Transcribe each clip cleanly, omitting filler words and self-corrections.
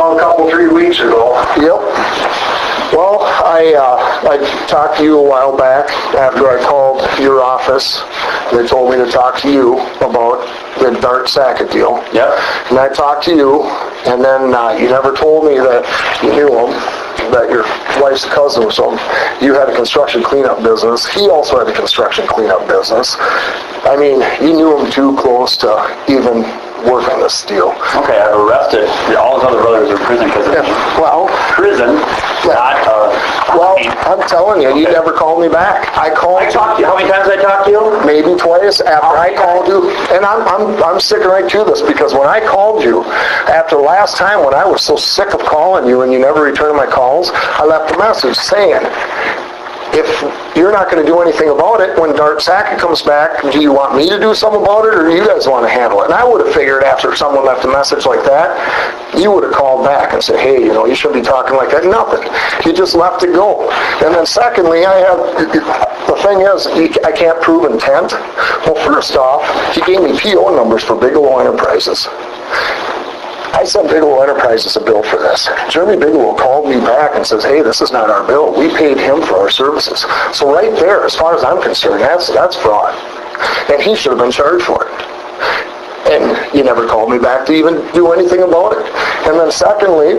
called 3 weeks ago. Yep. Well, I talked to you a while back after I called your office. They told me to talk to you about the Dart Sacket deal. Yep. And I talked to you, and then you never told me that you knew him, that your wife's cousin was him. You had a construction cleanup business. He also had a construction cleanup business. I mean, you knew him too close to even work on this deal. Okay, I've arrested all his other brothers in prison because of me. Well, Prison, not well, I'm telling you, you never called me back. I called. I talked to you. How many times I talked to you? Maybe twice after I called you. And I'm sticking right to this, because when I called you, after last time when I was so sick of calling you and you never returned my calls, I left a message saying, if you're not going to do anything about it, when Dart Sacket comes back, do you want me to do something about it, or do you guys want to handle it? And I would have figured after someone left a message like that, you would have called back and said, hey, you shouldn't be talking like that. Nothing. You just left it go. And then secondly, the thing is, I can't prove intent. Well, first off, he gave me PO numbers for Bigelow Enterprises. I sent Bigelow Enterprises a bill for this. Jeremy Bigelow called me back and says, hey, this is not our bill. We paid him for our services. So right there, as far as I'm concerned, that's fraud. And he should have been charged for it. And you never called me back to even do anything about it. And then secondly,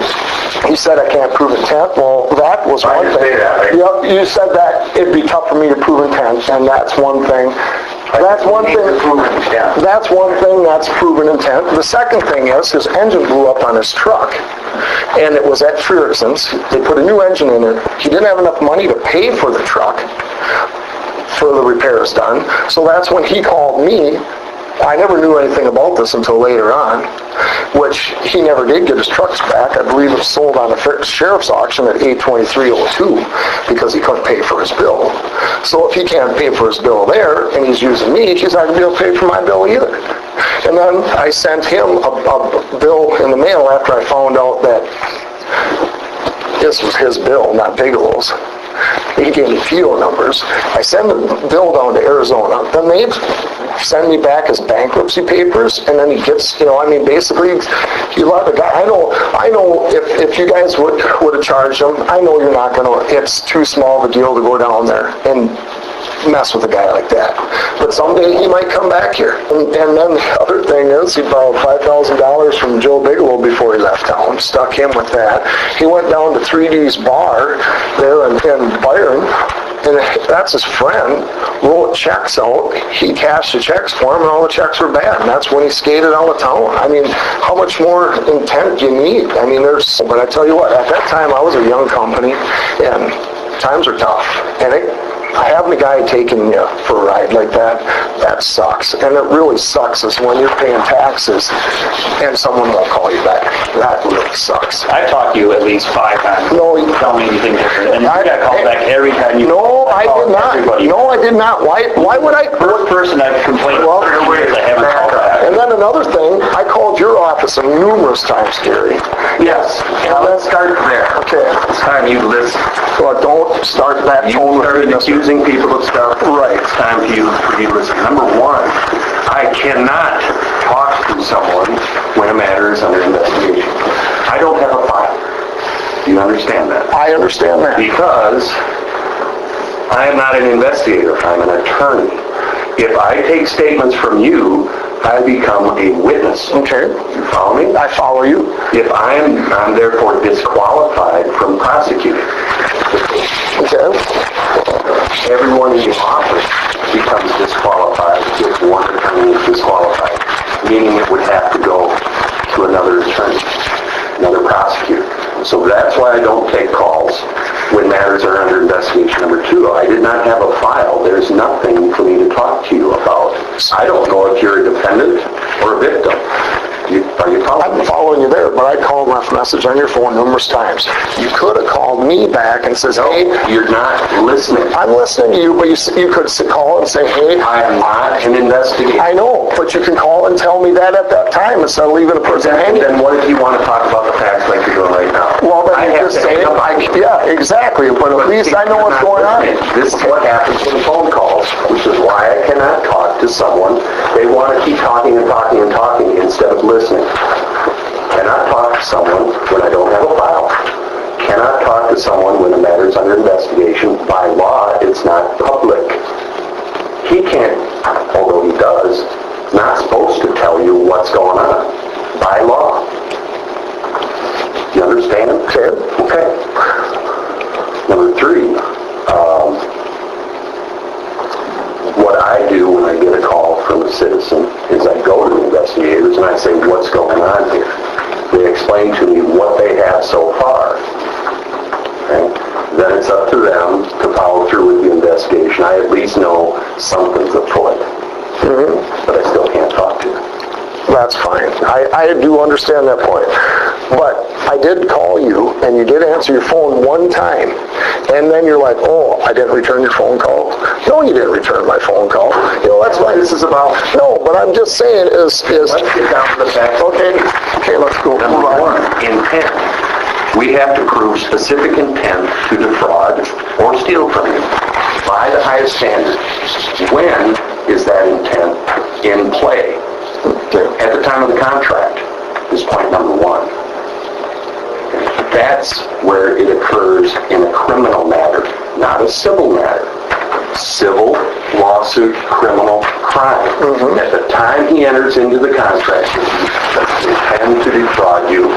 he said I can't prove intent. Well, that was one thing. Yep, you said that it'd be tough for me to prove intent, and that's one thing. That's one thing. That's one thing. That's proven intent. The second thing is his engine blew up on his truck, and it was at Ferguson's. They put a new engine in it. He didn't have enough money to pay for the truck for the repairs done. So that's when he called me. I never knew anything about this until later on, which he never did get his trucks back. I believe it was sold on a sheriff's auction at $823.02 because he couldn't pay for his bill. So if he can't pay for his bill there and he's using me, he's not going to be able to pay for my bill either. And then I sent him a bill in the mail after I found out that this was his bill, not Bigelow's. He gave me PO numbers. I send the bill down to Arizona. Then they send me back his bankruptcy papers, and then he gets, basically, he let the guy. I know if you guys would have charged him, I know you're not going to. It's too small of a deal to go down there and mess with a guy like that. But someday he might come back here. And then the other thing is, he borrowed $5,000 from Joe Bigelow before he left town, stuck him with that. He went down to 3D's bar there in Byron, and that's his friend, wrote checks out. He cashed the checks for him, and all the checks were bad. And that's when he skated out of town. I mean, how much more intent do you need? But I tell you what, at that time I was a young company, and times are tough. And having a guy taking you for a ride like that sucks. And it really sucks is when you're paying taxes and someone won't call you back. That really sucks. I've talked to you at least 5 times. No, you tell me anything different. And you got called back every time you I did not. Everybody. No, I did not. Why would I? First person I've complained Well, I haven't called back. And then another thing, I called your office numerous times, Gary. Yes. Now let's start there. Okay. It's time you listen. Well, don't start that tone. You started accusing people of stuff. Right. It's time for you to listen. Number one, I cannot talk to someone when a matter is under investigation. I don't have a file. Do you understand that? I understand that. Because I am not an investigator. I'm an attorney. If I take statements from you, I become a witness. Okay. You follow me? I follow you. If I'm therefore disqualified from prosecuting. Okay. Everyone in the office becomes disqualified if one attorney is disqualified, meaning it would have to go to another attorney, another prosecutor. So that's why I don't take calls when matters are under investigation. Number two, I did not have a file. There's nothing for me to talk to you about. I don't know if you're a defendant or a victim. Are you following me? I'm following you there, but I called and left a message on your phone numerous times. You could have called me back and says, hey, you're not listening. I'm listening to you, but you could call and say, hey, I am not an investigator. I know, but you can call and tell me that at that time instead of leaving a person hanging. Then what if you want to talk about the facts like you're doing right now? Well, then you just say, yeah, exactly, but at least I know what's going on. This is what happens with phone calls, which is why I cannot talk to someone. They want to keep talking and talking and talking instead of listening. Cannot talk to someone when I don't have a file. Cannot talk to someone when a matter is under investigation. By law, it's not public. He can't, although he does, not supposed to tell you what's going on. By law. You understand? Okay. Number 3, what I do when I get a call from a citizen is I go to the investigators and I say, what's going on here? They explain to me what they have so far. Okay? Then it's up to them to follow through with the investigation. I at least know something's afoot. But I still can't talk to them. That's fine. I do understand that point. But I did call you, and you did answer your phone one time, and then you're like, oh, I didn't return your phone call? No, you didn't return my phone call. You know, that's what this is about. No, but I'm just saying is... Let's get down to the facts. Okay, let's go. Number 1, intent. We have to prove specific intent to defraud or steal from you by the highest standard. When is that intent in play? At the time of the contract is point number 1. That's where it occurs in a criminal matter, not a civil matter. Civil, lawsuit, criminal, crime. At the time he enters into the contract, he intends to defraud you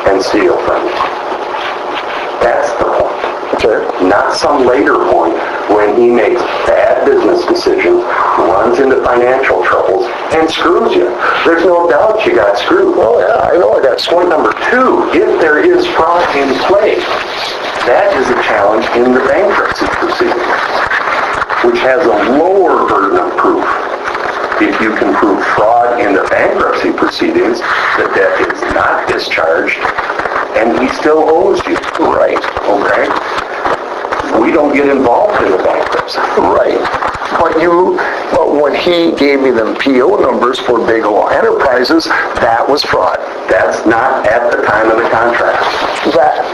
and steal from you. That's the point. Not some later point when he makes bad business decisions, runs into financial troubles, and screws you. There's no doubt you got screwed. Oh yeah, I know I got screwed. Point number 2, if there is fraud in play, that is a challenge in the bankruptcy proceeding, which has a lower burden of proof. If you can prove fraud in the bankruptcy proceedings, the debt is not discharged, and he still owes you. Right. Okay? We don't get involved in the bankruptcy. Right. But when he gave me them PO numbers for Bigelow Enterprises, that was fraud. That's not at the time of the contract. That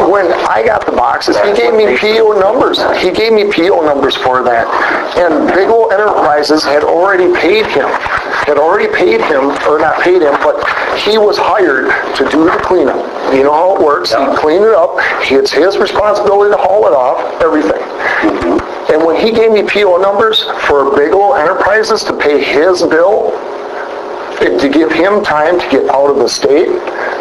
when I got the boxes, he gave me PO numbers. He gave me PO numbers for that. And Bigelow Enterprises had already paid him. Or not paid him, but he was hired to do the cleanup. You know how it works. He'd clean it up. It's his responsibility to haul it off, everything. And when he gave me PO numbers for Bigelow Enterprises to pay his bill, to give him time to get out of the state,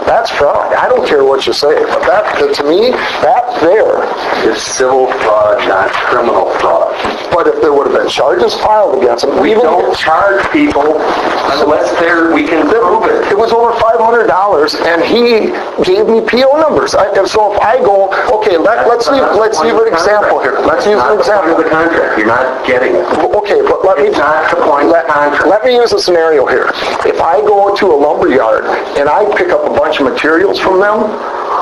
that's fraud. I don't care what you say, but to me, that there is civil fraud, not criminal fraud. But if there would have been charges filed against him, we don't charge people unless we can prove it. It was over $500, and he gave me PO numbers. So if I go, okay, let's leave an example here. Let's use an example of the contract. You're not getting it. Okay, but let me use a scenario here. If I go to a lumber yard and I pick up a bunch of materials from them,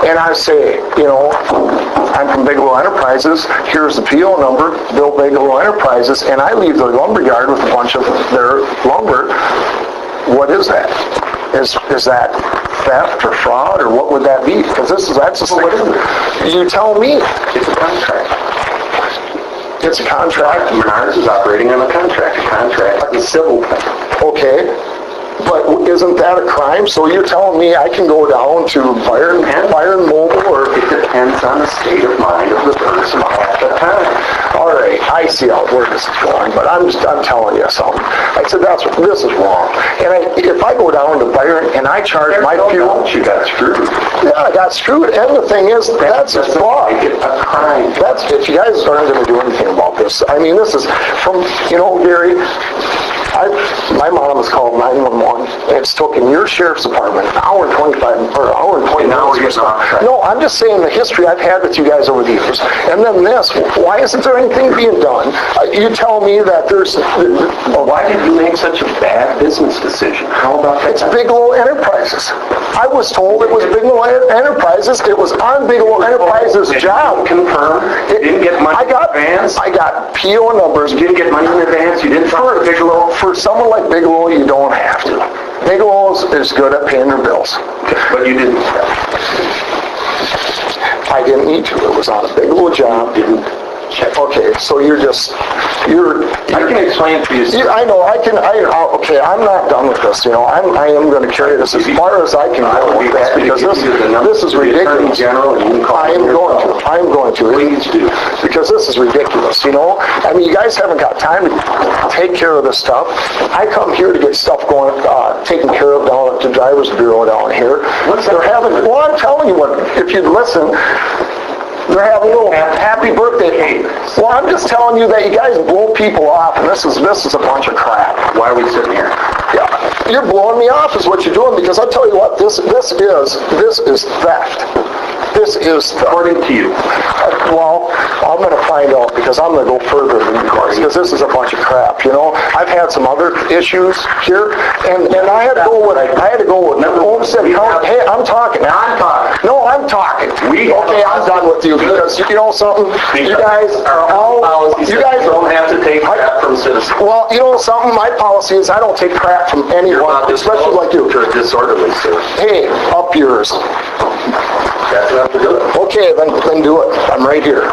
and I say, I'm from Bigelow Enterprises, here's the PO number, Bill Bigelow Enterprises, and I leave the lumber yard with a bunch of their lumber, what is that? Is that theft or fraud, or what would that be? Because that's just like, you tell me. It's a contract. It's a contract. Menards is operating on a contract. A contract is a civil thing. Okay. But isn't that a crime? So you're telling me I can go down to Byron Mobile, or... It depends on the state of mind of the person at the time. All right, I see where this is going, but I'm telling you something. I said, this is wrong. And if I go down to Byron and I charge my fuel... You got screwed. Yeah, I got screwed. And the thing is, that's a fraud. Make it a crime. If you guys aren't going to do anything about this, I mean, this is from, Gary... my mom was called 911. It's taken your sheriff's department an hour and 20 minutes. No, I'm just saying the history I've had with you guys over the years. And then this, why isn't there anything being done? You tell me that there's... Why did you make such a bad business decision? How about that? It's Bigelow Enterprises. I was told it was Bigelow Enterprises. It was on Bigelow Enterprises' job. Confirm. You didn't get money in advance? I got PO numbers. You didn't get money in advance? You didn't for Bigelow? For someone like Bigelow, you don't have to. Bigelow is good at paying their bills. But you didn't. I didn't need to. It was on a Bigelow job. check. Okay, so you're... I can explain to you, sir. I know, okay, I'm not done with this, I am gonna carry this as far as I can I go would be with this, happy to because give you the number this is to the Attorney ridiculous. General, and you can call I am him going to. Please do. Because this is ridiculous, I mean, you guys haven't got time to take care of this stuff. I come here to get stuff taken care of down at the driver's bureau down here. Well, I'm telling you what, if you'd listen, they're having a little happy birthday cake. Well, I'm just telling you that you guys blow people off, and this is a bunch of crap. Why are we sitting here? Yeah, you're blowing me off is what you're doing, because I'll tell you what, this is theft. This is theft. According to you. Well, I'm going to find out, because I'm going to go further than you guys, because this is a bunch of crap, I've had some other issues here, and I had to go with Homestead County. Hey, I'm talking. I'm talking. No, I'm talking. Okay, I'm done with you, because you know something? You guys don't have to take crap from citizens. Well, you know something? My policy is I don't take crap from anyone, especially like you. You're disorderly, sir. Hey, up yours. That's enough to do it. Okay, then do it. I'm right here.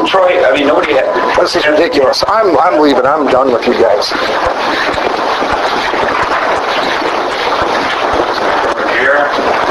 Troy, I mean, nobody had... This is ridiculous. I'm leaving. I'm done with you guys. Here.